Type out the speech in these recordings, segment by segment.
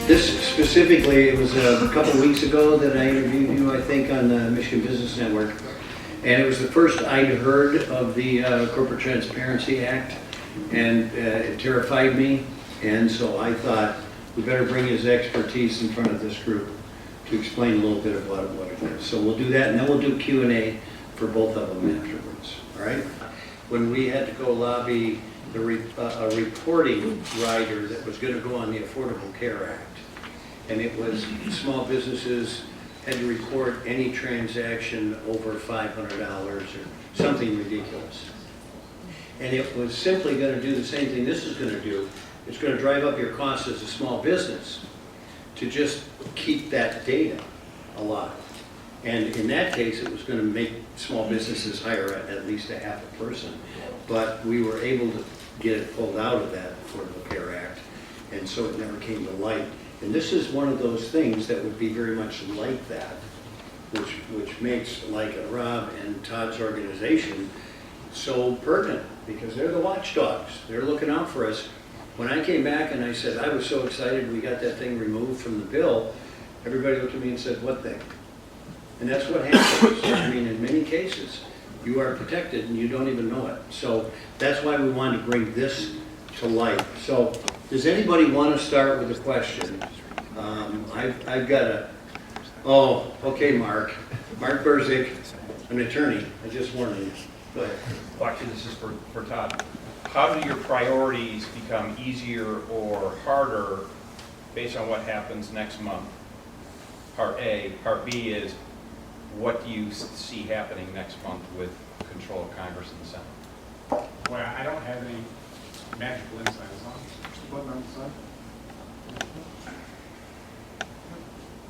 This specifically, it was a couple of weeks ago that I interviewed you, I think, on the Michigan Business Network. And it was the first I'd heard of the Corporate Transparency Act, and it terrified me. And so I thought we better bring his expertise in front of this group to explain a little bit of what it is. So we'll do that, and then we'll do Q&A for both of them afterwards, all right? When we had to go lobby a reporting rider that was going to go on the Affordable Care Act, and it was small businesses had to report any transaction over $500 or something ridiculous. And it was simply going to do the same thing this is going to do. It's going to drive up your costs as a small business to just keep that data alive. And in that case, it was going to make small businesses hire at least a half a person. But we were able to get it pulled out of that Affordable Care Act, and so it never came to light. And this is one of those things that would be very much like that, which makes like Rob and Todd's organization so pertinent, because they're the watchdogs. They're looking out for us. When I came back and I said, I was so excited we got that thing removed from the bill, everybody looked at me and said, what thing? And that's what happens. I mean, in many cases, you are protected and you don't even know it. So that's why we wanted to bring this to light. So does anybody want to start with a question? I've got a, oh, okay, Mark Burzik, an attorney. I just warned you. Go ahead. Well, actually, this is for Todd. How do your priorities become easier or harder based on what happens next month? Part A. Part B is, what do you see happening next month with control of Congress and the Senate? Well, I don't have any magical insight. Button on the side?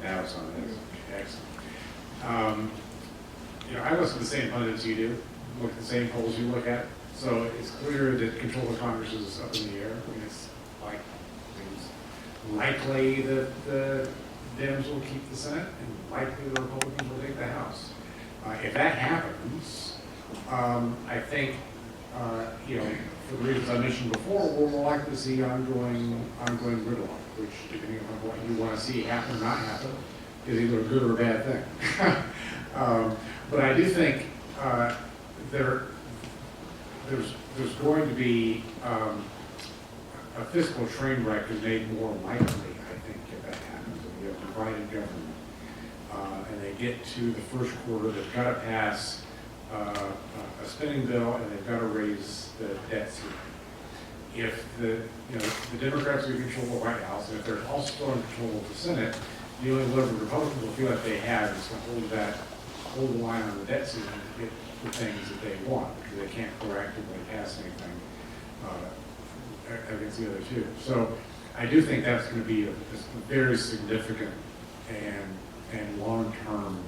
Now it's on this. Excellent. I listen to the same pundits you do, look at the same polls you look at. So it's clear that control of Congress is up in the air. I mean, it's likely that the Dems will keep the Senate, and likely the Republicans will take the House. If that happens, I think, for the reasons I mentioned before, we're more likely to see ongoing gridlock, which, depending on what you want to see happen or not happen, is either a good or a bad thing. But I do think there's going to be a fiscal train wreck is made more likely, I think, if that happens. If you have divided government, and they get to the first quarter, they've got to pass a spending bill, and they've got to raise the debt ceiling. If the Democrats are in control of the White House, and if they're also in control of the Senate, the only lever Republicans will feel like they have is to hold the line on the debt ceiling to get the things that they want, because they can't proactively pass anything against the other two. So I do think that's going to be a very significant and long-term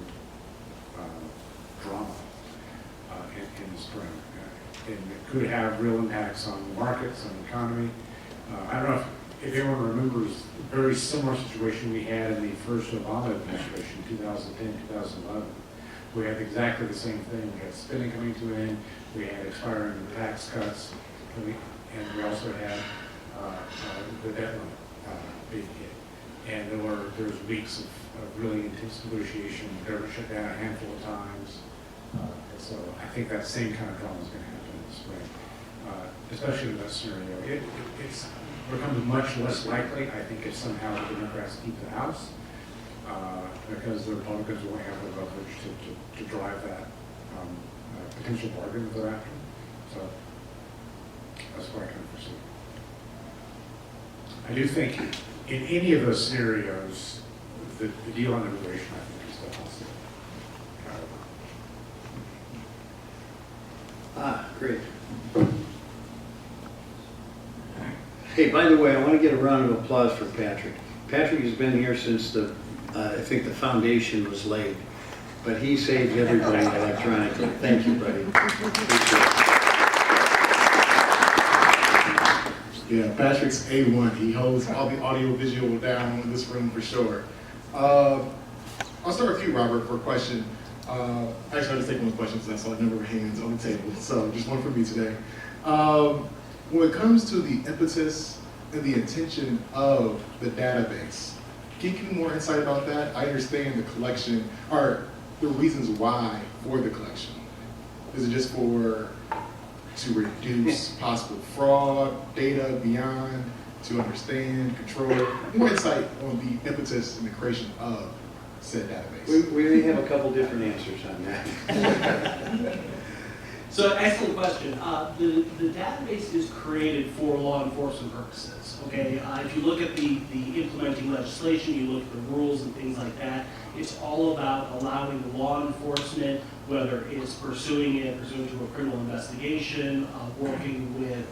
drama in the spring. And it could have real impacts on the markets, on the economy. I don't know if anyone remembers a very similar situation we had in the first Obama administration, 2010, 2011. We had exactly the same thing. We had spending coming to an end. We had expiring tax cuts. And we also had the debt limit being hit. And there was weeks of really intense negotiation. The government shut down a handful of times. So I think that same kind of drama is going to happen in the spring, especially in that scenario. It becomes much less likely, I think, if somehow the Democrats keep the House, because the Republicans won't have the leverage to drive that potential bargain that they're after. So that's what I kind of foresee. I do think in any of those scenarios, the deal on immigration, I think, is still possible. Great. Hey, by the way, I want to get a round of applause for Patrick. Patrick has been here since I think the foundation was laid, but he saved everybody electronically. Thank you, buddy. Yeah, Patrick's A1. He holds all the audio visual down in this room for sure. I'll start with you, Robert, for a question. Actually, I'll just take one question since I saw a number of hands on the table, so just one for me today. When it comes to the impetus and the intention of the database, Can you give me more insight about that? I understand the collection, or the reasons why for the collection. Is it just to reduce possible fraud, data beyond, to understand, control? More insight on the impetus and the creation of said database. We may have a couple different answers on that. So excellent question. The database is created for law enforcement purposes. Okay, if you look at the implementing legislation, you look at the rules and things like that. It's all about allowing law enforcement, whether it's pursuing to a criminal investigation, working with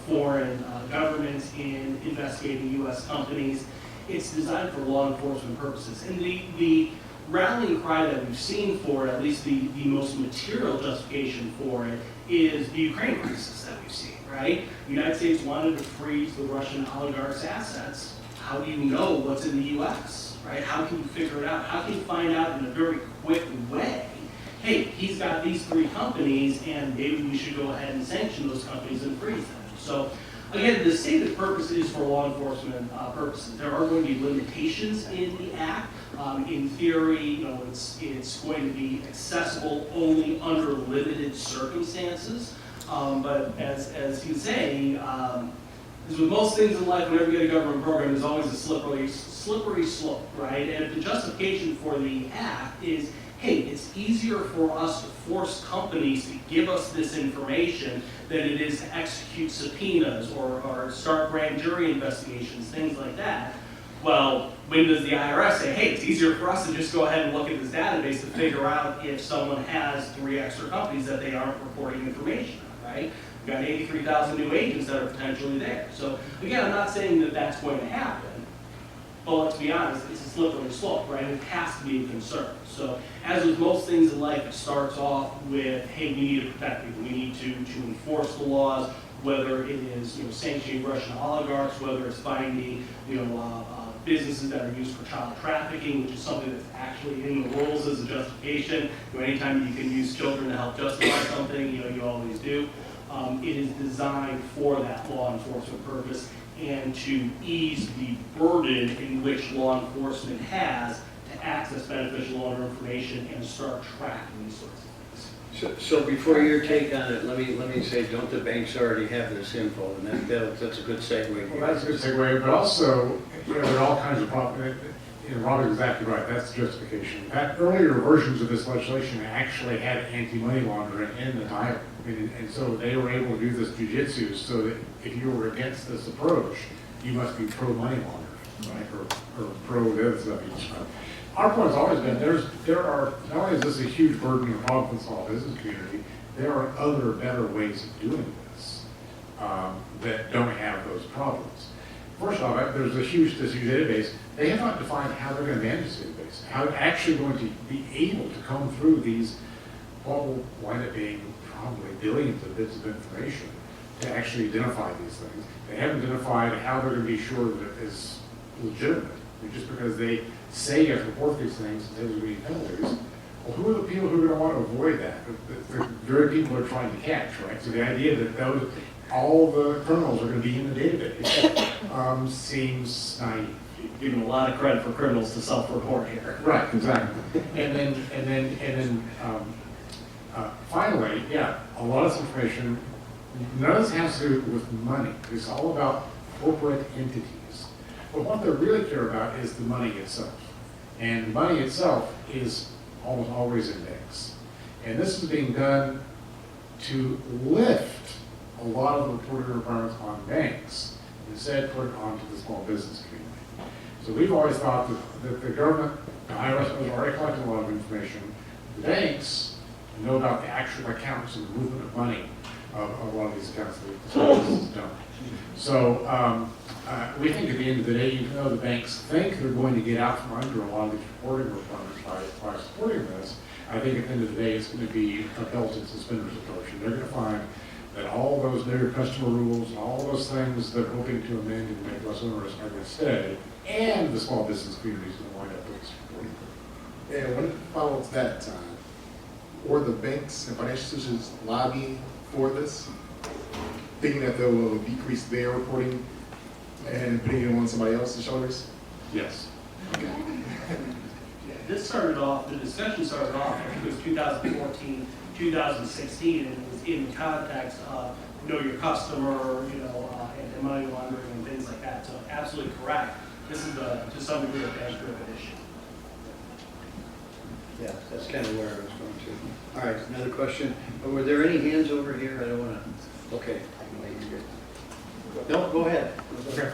foreign governments in investigating U.S. companies. It's designed for law enforcement purposes. And the rallying cry that we've seen for it, at least the most material justification for it, is the Ukraine crisis that we've seen, right? The United States wanted to freeze the Russian oligarchs' assets. How do you know what's in the U.S., right? How can you figure it out? How can you find out in a very quick way, hey, he's got these 3 companies, and maybe we should go ahead and sanction those companies and freeze them. So again, the stated purpose is for law enforcement purposes. There are going to be limitations in the act. In theory, it's going to be accessible only under limited circumstances. But as you say, as with most things in life, whenever you get a government program, there's always a slippery slope, right? And if the justification for the act is, hey, it's easier for us to force companies to give us this information than it is to execute subpoenas or start grand jury investigations, things like that. Well, when does the IRS say, hey, it's easier for us to just go ahead and look at this database to figure out if someone has 3 extra companies that they aren't reporting information on, right? We've got 83,000 new agents that are potentially there. So again, I'm not saying that that's going to happen. But let's be honest, it's a slippery slope, right? It has to be a concern. So as with most things in life, it starts off with, hey, we need to protect people. We need to enforce the laws, whether it is sanctioning Russian oligarchs, whether it's finding businesses that are used for child trafficking, which is something that's actually in the rules as a justification. Anytime you can use children to help justify something, you always do. It is designed for that law enforcement purpose and to ease the burden in which law enforcement has to access beneficial owner information and start tracking these sorts of things. So before your take on it, let me say, don't the banks already have this info? And that's a good segue. Well, that's a good segue, but also, there are all kinds of problems. Robert's exactly right, that's justification. That earlier versions of this legislation actually had anti-money laundering in the title. And so they were able to do this jujitsu so that if you were against this approach, you must be pro-money laundering, right? Or pro-this stuff. Our point has always been, there are, not only is this a huge burden and problem for the small business community, there are other better ways of doing this that don't have those problems. First off, there's this huge database. They have not defined how they're going to manage this database, how they're actually going to be able to comb through these, what will wind up being probably billions of bits of information to actually identify these things. They haven't identified how they're going to be sure that it is legitimate. Just because they say you have to report these things and there's going to be penalties, well, who are the people who are going to want to avoid that? The very people who are trying to catch, right? So the idea that all the criminals are going to be in the database seems naive. Giving a lot of credit for criminals to self-report here. Right, exactly. And then finally, yeah, a lot of this information, none of this has to do with money. It's all about corporate entities. But what they really care about is the money itself. And the money itself is almost always in banks. And this is being done to lift a lot of the reporting requirements on banks, and instead put it onto the small business community. So we've always thought that the government, the IRS, has already collected a lot of information. The banks know about the actual accounts and the movement of money of a lot of these accounts that the small businesses don't. So we think at the end of the day, even though the banks think they're going to get out from under a lot of these reporting requirements by supporting this, I think at the end of the day, it's going to be a belt and suspenders approach. And they're going to find that all those new customer rules and all those things they're hoping to amend and make less onerous are going to stay, and the small business community is going to wind up with this reporting. And when it follows that time, or the banks and financial institutions lobbying for this, thinking that they will decrease their reporting and putting it on somebody else's shoulders? Yes. This started off, the discussion started off, I think it was 2014, 2016, and it was in the context of know your customer, and money laundering and things like that. So absolutely correct. This is to some degree a bank-driven issue. Yeah, that's kind of where I was going to. All right, another question. Were there any hands over here? I don't want to, okay. No, go ahead. Okay.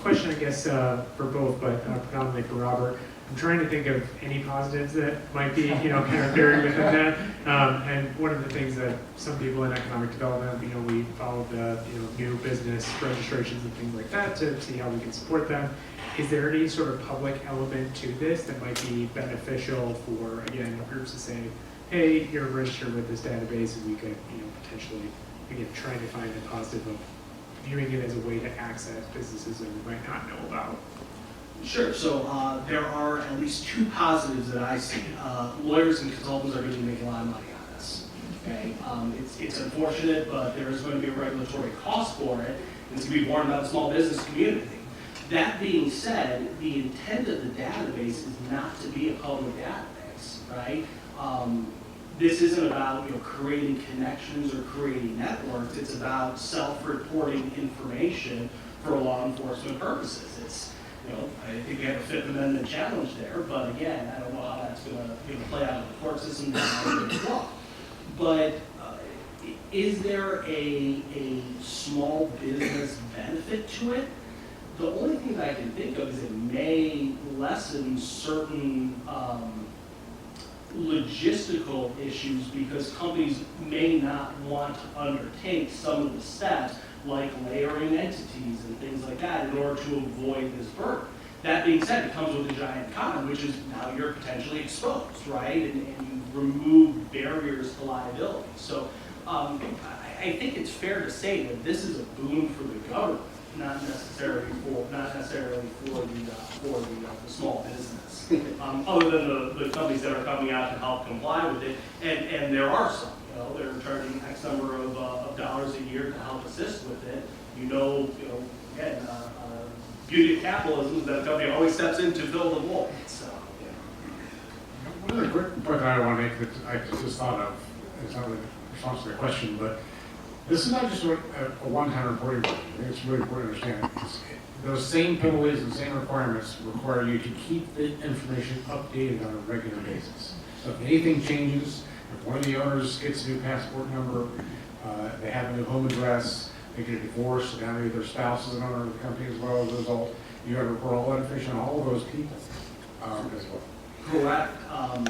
Question, I guess, for both, but predominantly for Robert. I'm trying to think of any positives that might be, kind of buried within that. And one of the things that some people in economic development, we follow the, new business registrations and things like that to see how we can support them. Is there any sort of public element to this that might be beneficial for, again, groups to say, hey, you're registered with this database, and we could, potentially, again, trying to find a positive of viewing it as a way to access businesses that we might not know about? Sure. So there are at least two positives that I see. Lawyers and consultants are going to be making a lot of money on this. Okay, it's unfortunate, but there is going to be a regulatory cost for it, and it's going to be borne by the small business community. That being said, the intent of the database is not to be a public database, right? This isn't about creating connections or creating networks. It's about self-reporting information for law enforcement purposes. It's I think we have a Fifth Amendment challenge there, but again, I don't know how that's going to play out in the court system and how it's law. But is there a small business benefit to it? The only thing that I can think of is it may lessen certain logistical issues because companies may not want to undertake some of the steps like layering entities and things like that in order to avoid this burden. That being said, it comes with a giant con, which is now you're potentially exposed, right? And you remove barriers to liability. So I think it's fair to say that this is a boon for the government, not necessarily for the small business. Other than the companies that are coming out to help comply with it, and there are some. They're charging X number of dollars a year to help assist with it. Again, beauty of capitalism is that a company always steps in to fill the void. So, One other quick point that I want to make that I just thought of, it's not really a response to the question, but this is not just a one-time reporting button. I think it's really important to understand. Those same penalties and same requirements require you to keep the information updated on a regular basis. So if anything changes, if one of the owners gets a new passport number, they have a new home address, they get a divorce, and now maybe their spouse is an owner of the company as well as a result, you have to report all that information on all of those people as well. correct.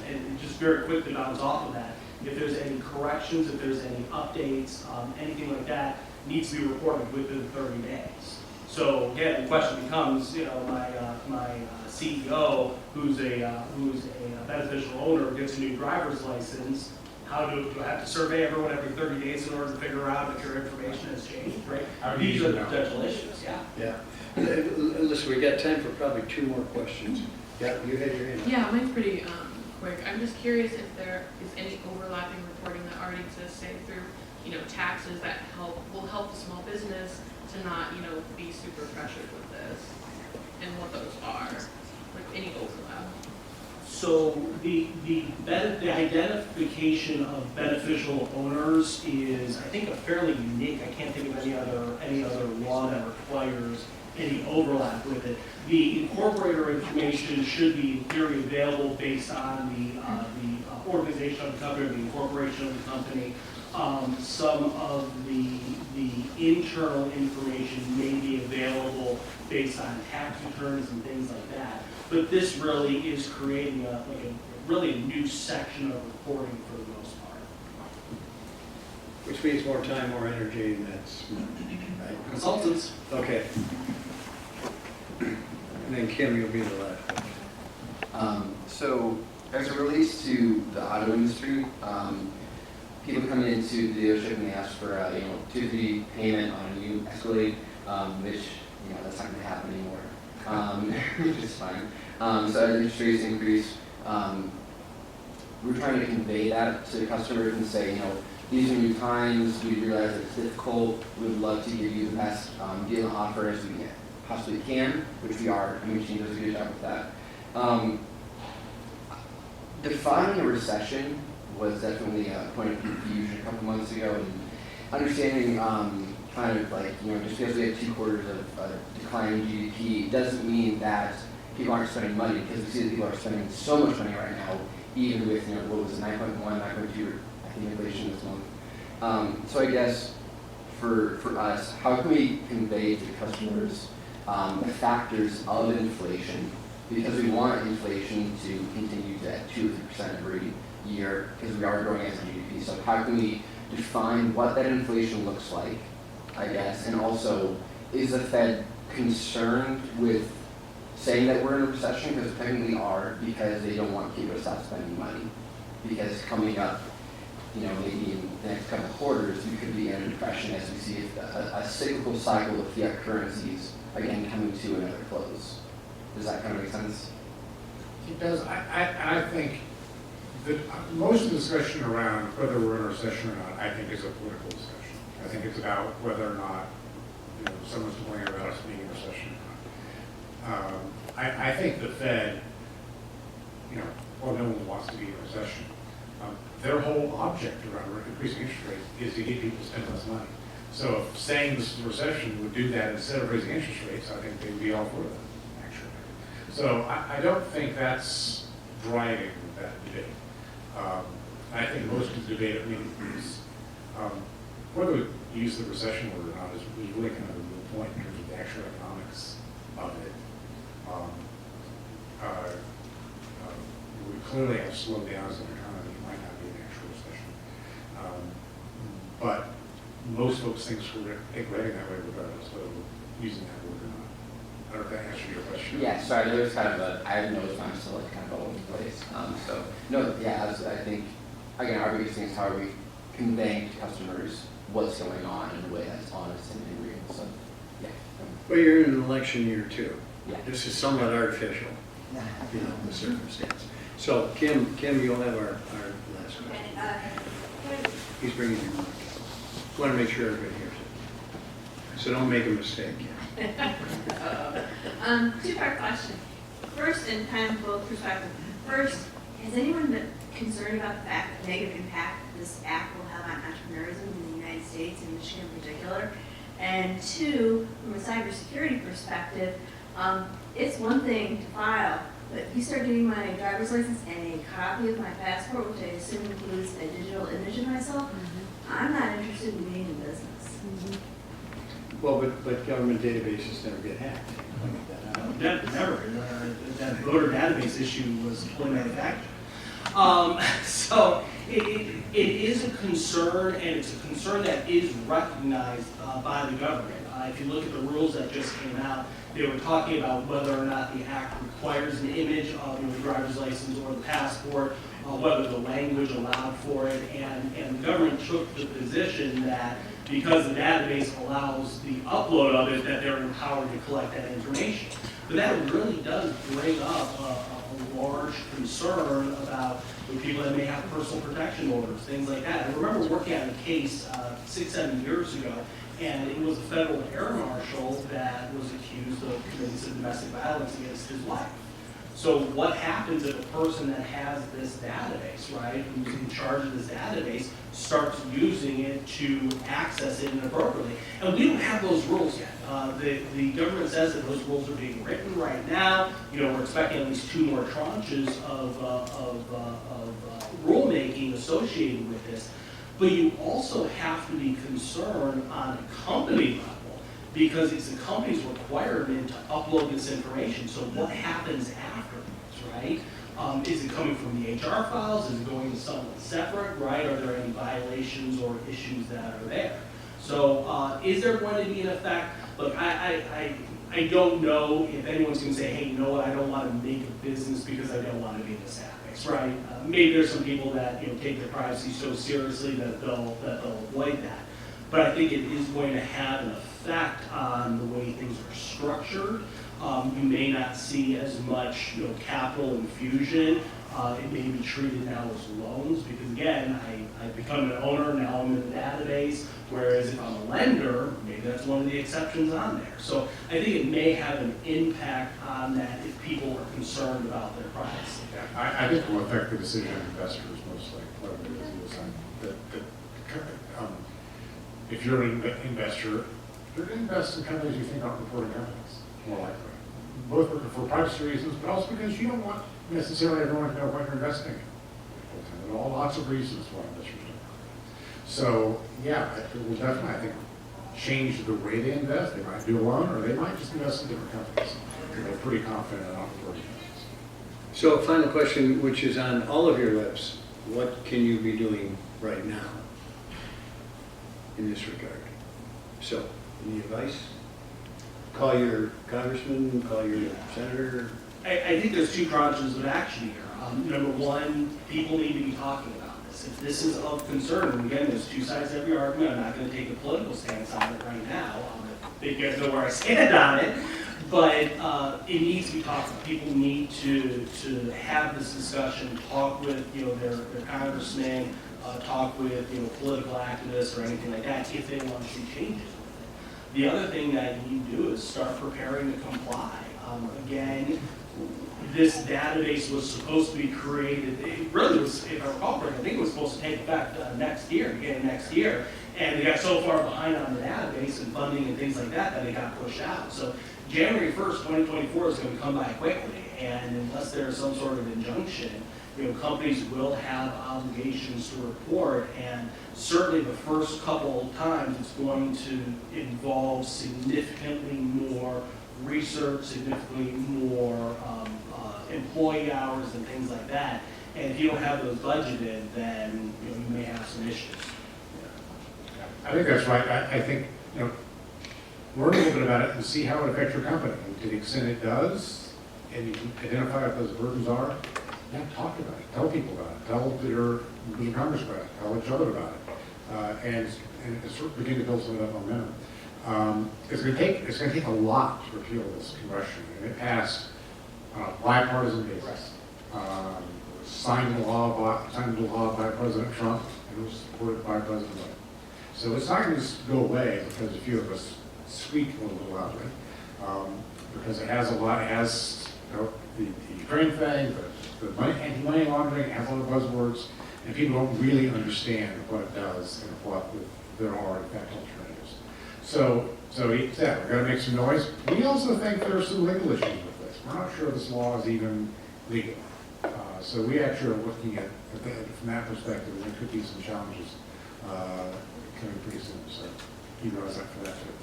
And just very quickly bounce off of that. If there's any corrections, if there's any updates, anything like that, needs to be reported within 30 days. So again, the question becomes, my CEO, who's a beneficial owner, gets a new driver's license. How do I have to survey everyone every 30 days in order to figure out if your information has changed, right? These are the potential issues, yeah. Yeah. Listen, we got time for probably two more questions. Yeah, you had your hand up. Yeah, mine's pretty quick. I'm just curious if there is any overlapping reporting that already exists, say through, taxes that will help the small business to not, be super pressured with this, and what those are, like any overlap. So the identification of beneficial owners is, I think, a fairly unique. I can't think of any other law that requires any overlap with it. The incorporator information should be in theory available based on the organization of the company or the incorporation of the company. Some of the internal information may be available based on tax returns and things like that. But this really is creating a new section of reporting for the most part. Which means more time, more energy, and that's right. Consultants. Okay. And then Kim, you'll be the last one. So as it relates to the auto industry, people coming into the dealership and they ask for a 2-3 payment on a new Escalade, which that's not going to happen anymore, which is fine. So as interest rates increase, we're trying to convey that to the customers and say, these are new times. We realize that it's difficult. We'd love to give you the best deal and offer as we can. possibly can, which we are. I mean, Gene does a good job with that. Defining a recession was definitely a point of confusion a couple months ago, and understanding kind of like, just because we have 2 quarters of declining GDP doesn't mean that people aren't spending money, because we see that people are spending so much money right now, even with, what was it, 9.1, 9.2, I think inflation this month. So I guess for us, how can we convey to customers the factors of inflation, because we want inflation to continue to at 2 or 3% every year, because we are growing as a GDP. So how can we define what that inflation looks like, I guess, and also, is the Fed concerned with saying that we're in a recession? Because technically are, because they don't want people to stop spending money. Because coming up, maybe in the next couple of quarters, we could be in a depression as we see a cyclical cycle of fiat currencies again coming to another close. Does that kind of make sense? It does. I think that most of the discussion around whether we're in a recession or not, I think, is a political discussion. I think it's about whether or not someone's complaining about us being in a recession or not. I think the Fed, well, no one wants to be in a recession. Their whole object around increasing interest rates is to get people to spend less money. So if saying this is a recession would do that instead of raising interest rates, I think they would be all for that, actually. So I don't think that's driving that debate. I think most of the debate, is whether we use the recession word or not is really kind of a moot point in terms of the actual economics of it. We clearly have slowed down as an economy. It might not be an actual recession. But most folks think we're heading that way regardless of using that word or not. I don't know if that answered your question. Yeah, sorry, there was kind of I have noticed I'm still kind of all over the place. So, no, yeah, I think, again, our biggest thing is how are we conveying to customers what's going on in a way that's honest and real. So, yeah. Well, you're in an election year too. Yeah. This is somewhat artificial, the circumstance. So Kim, you'll have our last question. He's bringing your mic. Want to make sure everybody hears it. So don't make a mistake. Two-part question. First, and kind of both perspectives. First, has anyone been concerned about the fact the negative impact this act will have on entrepreneurism in the United States, and Michigan in particular? And two, from a cybersecurity perspective, it's one thing to file, but if you start getting my driver's license and a copy of my passport, which I assume includes a digital image of myself, I'm not interested in being in business. Well, but government databases never get hacked. Never. That voter database issue was fully manufactured. So it is a concern, and it's a concern that is recognized by the government. If you look at the rules that just came out, they were talking about whether or not the act requires an image of your driver's license or the passport, whether the language allowed for it, and the government took the position that because the database allows the upload of it, that they're empowered to collect that information. But that really does bring up a large concern about the people that may have personal protection orders, things like that. I remember working on a case 6-7 years ago, and it was a federal air marshal that was accused of committing some domestic violence against his wife. So what happens if a person that has this database, right, who's in charge of this database, starts using it to access it inappropriately? And we don't have those rules yet. The government says that those rules are being written right now. We're expecting at least 2 more tranches of rulemaking associated with this. But you also have to be concerned on a company level, because it's the company's requirement to upload this information. So what happens afterwards, right? Is it coming from the HR files? Is it going to someone separate, right? Are there any violations or issues that are there? So is there going to be an effect? Look, I don't know if anyone's going to say, hey, you know what, I don't want to make a business because I don't want to be in this database, right? Maybe there's some people that take their privacy so seriously that they'll avoid that. But I think it is going to have an effect on the way things are structured. You may not see as much capital infusion It may be treated now as loans, because again, I've become an owner, now I'm in the database, whereas if I'm a lender, maybe that's one of the exceptions on there. So I think it may have an impact on that if people are concerned about their privacy. Yeah, I think it will affect the decision of investors mostly. If you're an investor, you're going to invest in companies you think aren't reporting companies, more likely. Both for privacy reasons, but also because you don't want necessarily everyone to know what you're investing in. There are lots of reasons why investors don't. So, yeah, it will definitely, I think, change the way they invest. They might do a loan, or they might just invest in different companies. They're pretty confident in not reporting companies. So a final question, which is on all of your lips. What can you be doing right now in this regard? So, any advice? Call your congressman, call your senator. I think there's two tranches of action here. Number one, people need to be talking about this. If this is of concern, and again, there's two sides to every argument. I'm not going to take a political stance on it right now. I think you guys know where I stand on it. But it needs to be talked about. People need to have this discussion, talk with their congressman, talk with political activists or anything like that if they want to see changes with it. The other thing that you need to do is start preparing to comply. Again, this database was supposed to be created, it really was, if I recall correctly, I think it was supposed to take effect next year, beginning of next year, and they got so far behind on the database and funding and things like that that it got pushed out. So January 1st, 2024 is going to come by quickly, and unless there's some sort of injunction, companies will have obligations to report, and certainly the first couple of times it's going to involve significantly more research, significantly more employee hours and things like that. And if you don't have those budgeted, then you may have some issues. I think that's right. I think, learn a little bit about it and see how it affects your company. And to the extent it does, and you can identify what those burdens are, talk about it. Tell people about it. Tell your Congress about it. Tell each other about it. And sort of begin to build some of that momentum. It's going to take a lot to repeal this conversion. And it passed on a bipartisan basis. Signed into law by President Trump, and it was supported by President Biden. So it's not going to just go away because a few of us squeak a little loudly, because it has a lot. It has the Ukraine thing, the anti-money laundering, it has all the buzzwords, and people don't really understand what it does and what there are in fact alternatives. So he said, we're going to make some noise. We also think there are some legal issues with this. We're not sure this law is even legal. So we actually are looking at it from that perspective. There could be some challenges coming pretty soon. So keep your eyes out for that too.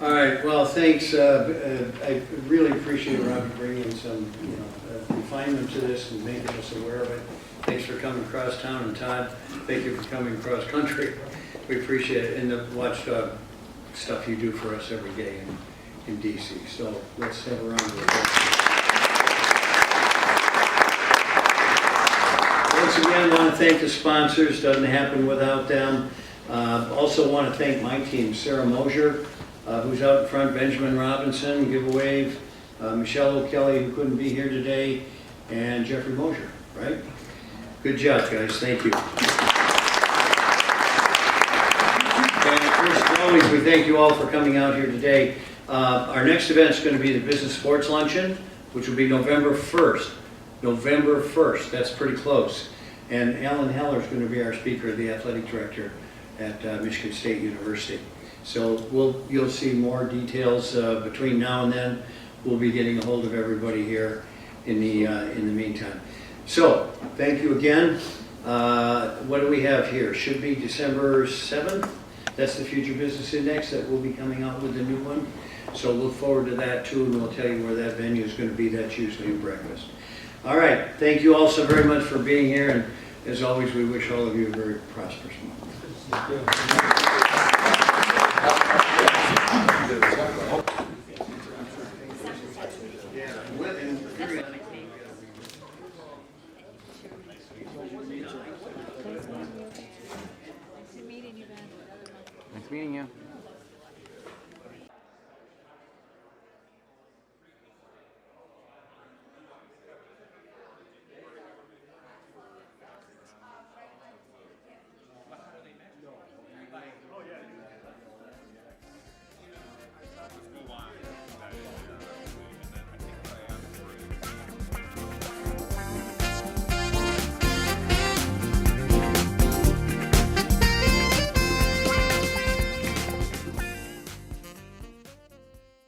All right, well, thanks. I really appreciate Robbie bringing some refinement to this and making us aware of it. Thanks for coming across town, and Todd, thank you for coming across country. We appreciate it, and the watchdog stuff you do for us every day in DC. So let's have a round of applause. Once again, I want to thank the sponsors. Doesn't happen without them. Also want to thank my team, Sarah Mosier, who's out in front, Benjamin Robinson, give a wave, Michelle O'Kelly, who couldn't be here today, and Jeffrey Mosier, right? Good job, guys. Thank you. And first, as always, we thank you all for coming out here today. Our next event is going to be the Business Sports Luncheon, which will be November 1st. November 1st. That's pretty close. And Alan Heller is going to be our speaker, the athletic director at Michigan State University. So you'll see more details between now and then. We'll be getting a hold of everybody here in the meantime. So thank you again. What do we have here? Should be December 7th. That's the Future Business Index that will be coming out with the new one. So look forward to that too, and we'll tell you where that venue is going to be. That's usually a breakfast. All right. Thank you all so very much for being here, and as always, we wish all of you a very prosperous month.